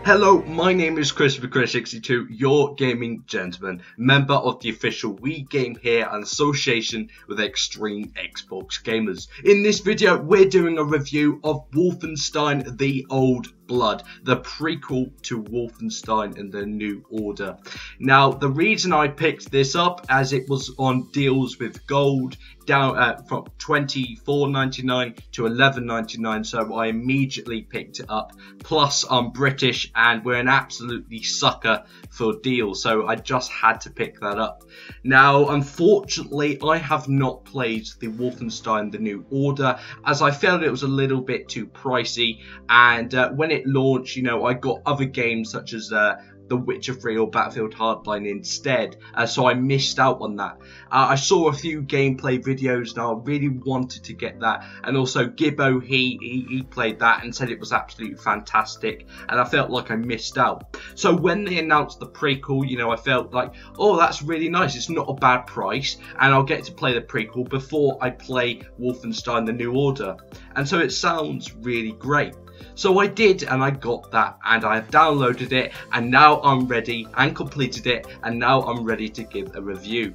Hello, my name is Chris62, your gaming gentleman, member of the official We Game Here and association with Extreme Xbox Gamers. In this video, we're doing a review of Wolfenstein the Old Blood, the prequel to Wolfenstein and the New Order. Now, the reason I picked this up, as it was on deals with gold, down from $24.99 to $11.99, so I immediately picked it up. Plus, I'm British and we're an absolutely sucker for deals, so I just had to pick that up. Now, unfortunately, I have not played the Wolfenstein the New Order, as I felt it was a little bit too pricey, and when it launched, you know, I got other games such as The Witcher 3 or Battlefield Hardline instead, so I missed out on that. I saw a few gameplay videos and I really wanted to get that, and also Gibbo, he played that and said it was absolutely fantastic, and I felt like I missed out. So when they announced the prequel, you know, I felt like, oh, that's really nice, it's not a bad price, and I'll get to play the prequel before I play Wolfenstein the New Order, and so it sounds really great. So I did, and I got that, and I have downloaded it, and now I'm ready and completed it, and now I'm ready to give a review.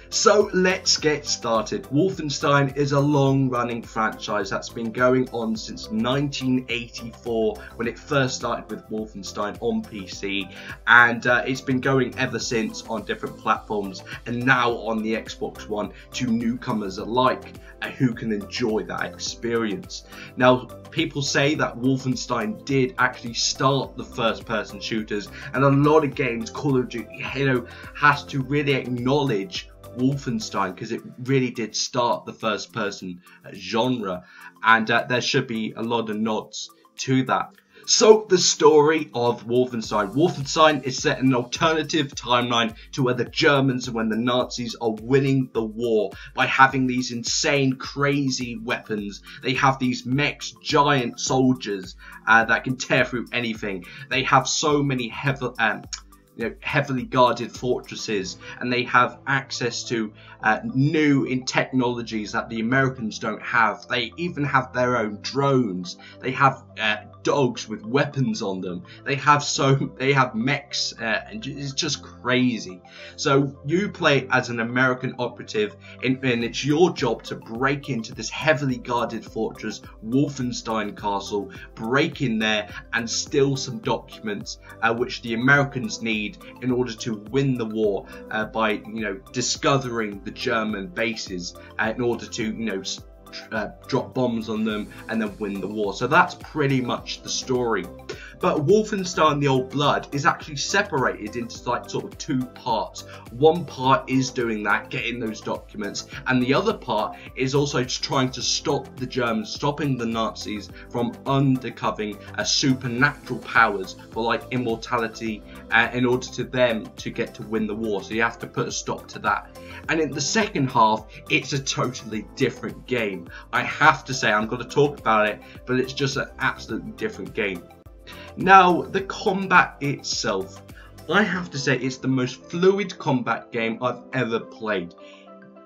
So let's get started. Wolfenstein is a long-running franchise that's been going on since 1984 when it first started with Wolfenstein on PC, and it's been going ever since on different platforms, and now on the Xbox One to newcomers alike who can enjoy that experience. Now, people say that Wolfenstein did actually start the first-person shooters, and a lot of games, Call of Duty, Halo, has to really acknowledge Wolfenstein because it really did start the first person genre, and there should be a lot of nods to that. So the story of Wolfenstein. Wolfenstein is set in an alternative timeline to where the Germans and when the Nazis are winning the war by having these insane, crazy weapons. They have these Mechs, giant soldiers that can tear through anything. They have so many heavily guarded fortresses, and they have access to new technologies that the Americans don't have. They even have their own drones. They have dogs with weapons on them. They have mechs, and it's just crazy. So you play as an American operative, and it's your job to break into this heavily guarded fortress, Wolfenstein Castle, break in there and steal some documents which the Americans need in order to win the war by, you know, discovering the German bases in order to, you know, drop bombs on them and then win the war. So that's pretty much the story. But Wolfenstein the Old Blood is actually separated into like sort of two parts. One part is doing that, getting those documents, and the other part is also trying to stop the Germans, stopping the Nazis from undercovering supernatural powers for like immortality in order to them to get to win the war. So you have to put a stop to that. And in the second half, it's a totally different game. I have to say, I'm going to talk about it, but it's just an absolutely different game. Now, the combat itself, I have to say it's the most fluid combat game I've ever played.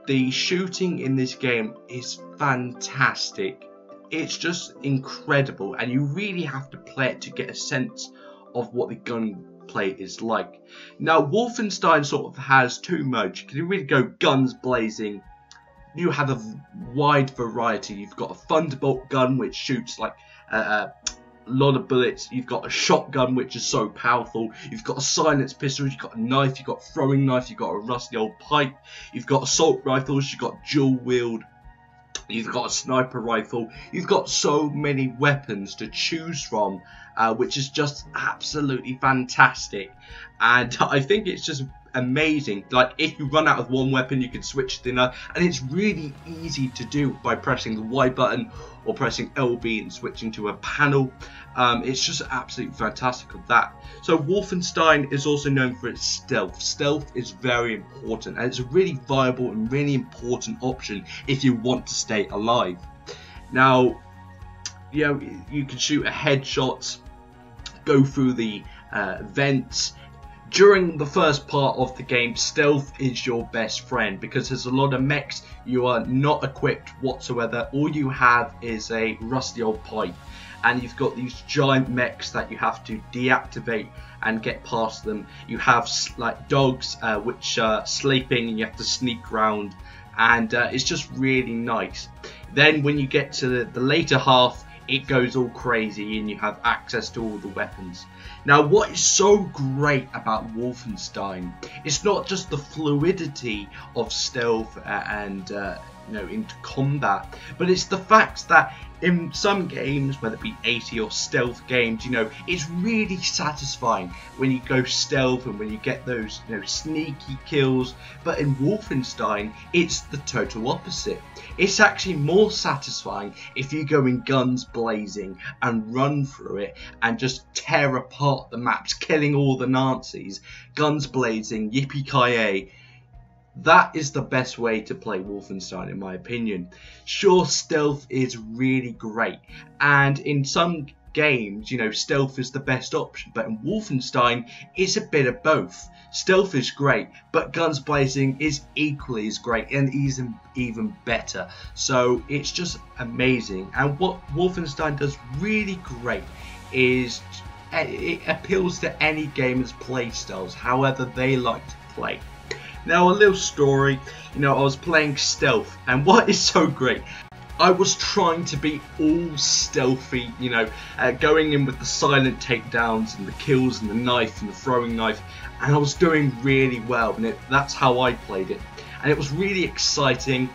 The shooting in this game is fantastic. It's just incredible, and you really have to play it to get a sense of what the gunplay is like. Now, Wolfenstein sort of has two modes. You can really go guns blazing. You have a wide variety. You've got a Thunderbolt gun which shoots like lot of bullets. You've got a shotgun which is so powerful. You've got a silenced pistol. You've got a knife. You've got a throwing knife. You've got a rusty old pipe. You've got assault rifles. You've got dual wield. You've got a sniper rifle. You've got so many weapons to choose from, which is just absolutely fantastic. And I think it's just amazing. Like, if you run out of one weapon, you can switch to another, and it's really easy to do by pressing the Y button or pressing LB and switching to a panel. It's just absolutely fantastic with that. So Wolfenstein is also known for its stealth. Stealth is very important, and it's a really viable and really important option if you want to stay alive. Now, you know, you can shoot a headshot, go through the vents, During the first part of the game, stealth is your best friend because there's a lot of mechs. You are not equipped whatsoever. All you have is a rusty old pipe, and you've got these giant mechs that you have to deactivate and get past them. You have like dogs which are sleeping, and you have to sneak around, and it's just really nice. Then when you get to the later half, it goes all crazy and you have access to all the weapons. Now, what is so great about Wolfenstein, it's not just the fluidity of stealth and into combat, but it's the fact that in some games, whether it be 80 or stealth games, it's really satisfying when you go stealth and when you get those sneaky kills. But in Wolfenstein, it's the total opposite. It's actually more satisfying if you go in guns blazing and run through it and just tear apart the maps, killing all the Nazis, guns blazing, yippee-ki-yay. That is the best way to play Wolfenstein, in my opinion. Sure, stealth is really great, and in some games, stealth is the best option, but in Wolfenstein, it's a bit of both. Stealth is great, but guns blazing is equally as great and even better. So it's just amazing. And what Wolfenstein does really great is it appeals to any gamer's play styles, however they like to play. Now, a little story, I was playing stealth, and what is so great, I was trying to be all stealthy, going in with the silent takedowns and the kills and the knife and the throwing knife, and I was doing really well, and that's how I played it. And it was really exciting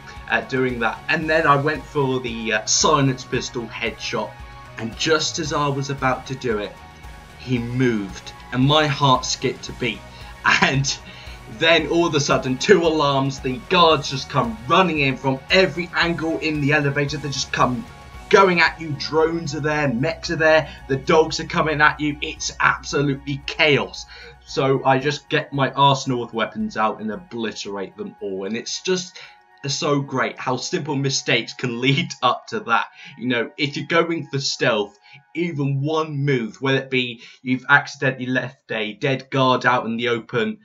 doing that. And then I went for the silenced pistol headshot, and just as I was about to do it, he moved, and my heart skipped a beat. And then all of a sudden, 2 alarms, the guards just come running in from every angle in the elevator. They just come going at you. Drones are there, mechs are there, the dogs are coming at you. It's absolutely chaos. So I just get my arsenal of weapons out and obliterate them all. And it's just so great how simple mistakes can lead up to that. If you're going for stealth, even one move, whether it be you've accidentally left a dead guard out in the open,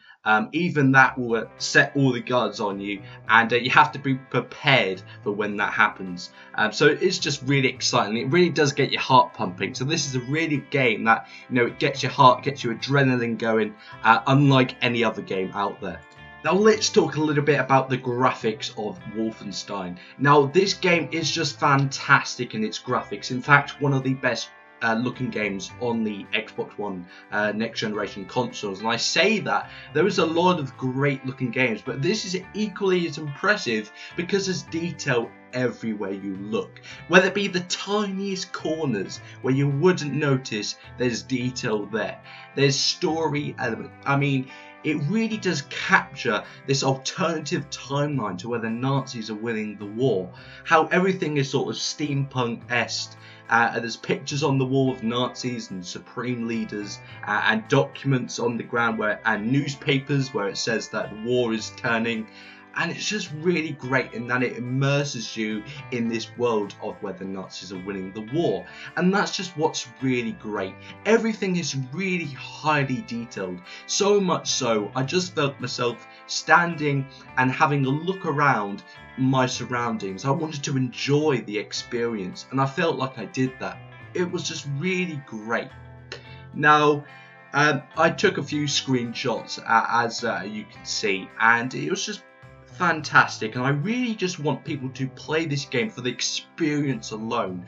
even that will set all the guards on you, and you have to be prepared for when that happens. So it's just really exciting. It really does get your heart pumping. So this is a really game that it gets your heart, gets your adrenaline going, unlike any other game out there. Now let's talk a little bit about the graphics of Wolfenstein. Now this game is just fantastic in its graphics. In fact, one of the best looking games on the Xbox One next generation consoles. And I say that there is a lot of great looking games, but this is equally as impressive because there's detail everywhere you look. Whether it be the tiniest corners where you wouldn't notice, there's detail there. There's story element. I mean, it really does capture this alternative timeline to where the Nazis are winning the war. How everything is sort of steampunk-esque. There's pictures on the wall of Nazis and supreme leaders, and documents on the ground and newspapers where it says that the war is turning. And it's just really great in that it immerses you in this world of where the Nazis are winning the war. And that's just what's really great. Everything is really highly detailed. So much so, I just felt myself standing and having a look around my surroundings. I wanted to enjoy the experience, and I felt like I did that. It was just really great. Now, I took a few screenshots as you can see, and it was just fantastic, and I really just want people to play this game for the experience alone.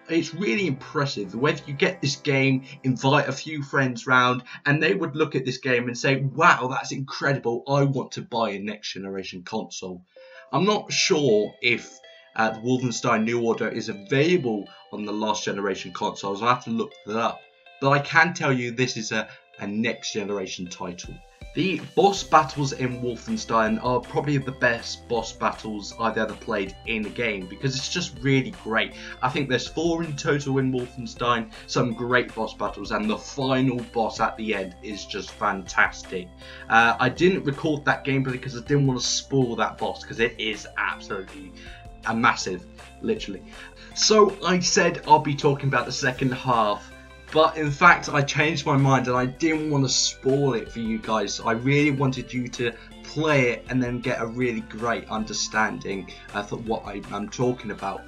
It's really impressive whether you get this game, invite a few friends round, and they would look at this game and say, wow, that's incredible, I want to buy a next generation console. I'm not sure if the Wolfenstein New Order is available on the last generation consoles. I'll have to look that up, but I can tell you this is a next generation title. The boss battles in Wolfenstein are probably the best boss battles I've ever played in a game, because it's just really great. I think there's 4 in total in Wolfenstein, some great boss battles, and the final boss at the end is just fantastic. I didn't record that gameplay because I didn't want to spoil that boss, because it is absolutely massive, literally. So I said I'll be talking about the second half But in fact, I changed my mind and I didn't want to spoil it for you guys. I really wanted you to play it and then get a really great understanding of what I'm talking about.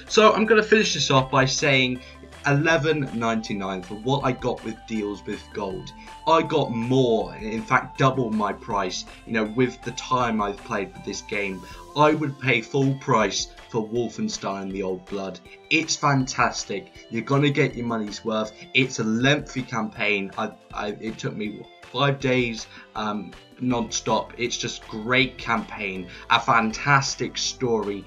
So I'm going to finish this off by saying $11.99 for what I got with deals with gold. I got more, in fact double my price, you know, with the time I've played with this game. I would pay full price for Wolfenstein the Old Blood. It's fantastic. You're gonna get your money's worth. It's a lengthy campaign. It took me 5 days non-stop. It's just great campaign, a fantastic story,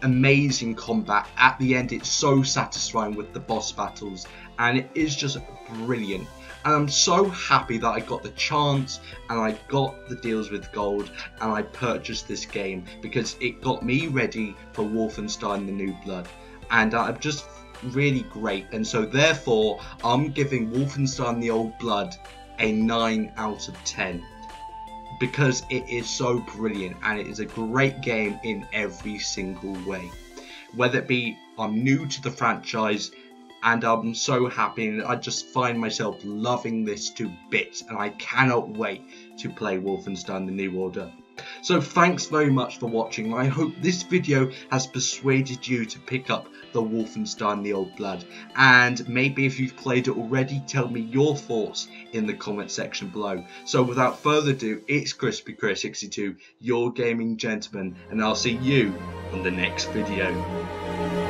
amazing combat. At the end, it's so satisfying with the boss battles, and it is just brilliant. And I'm so happy that I got the chance and I got the deals with gold and I purchased this game, because it got me ready for Wolfenstein the New Blood, and I'm just really great. And so therefore I'm giving Wolfenstein the Old Blood a 9 out of 10. Because it is so brilliant and it is a great game in every single way. Whether it be I'm new to the franchise and I'm so happy, and I just find myself loving this to bits, and I cannot wait to play Wolfenstein the New Order. So thanks very much for watching. I hope this video has persuaded you to pick up the Wolfenstein the Old Blood, and maybe if you've played it already, tell me your thoughts in the comment section below. So without further ado, it's CrispyChris62, your gaming gentleman, and I'll see you on the next video.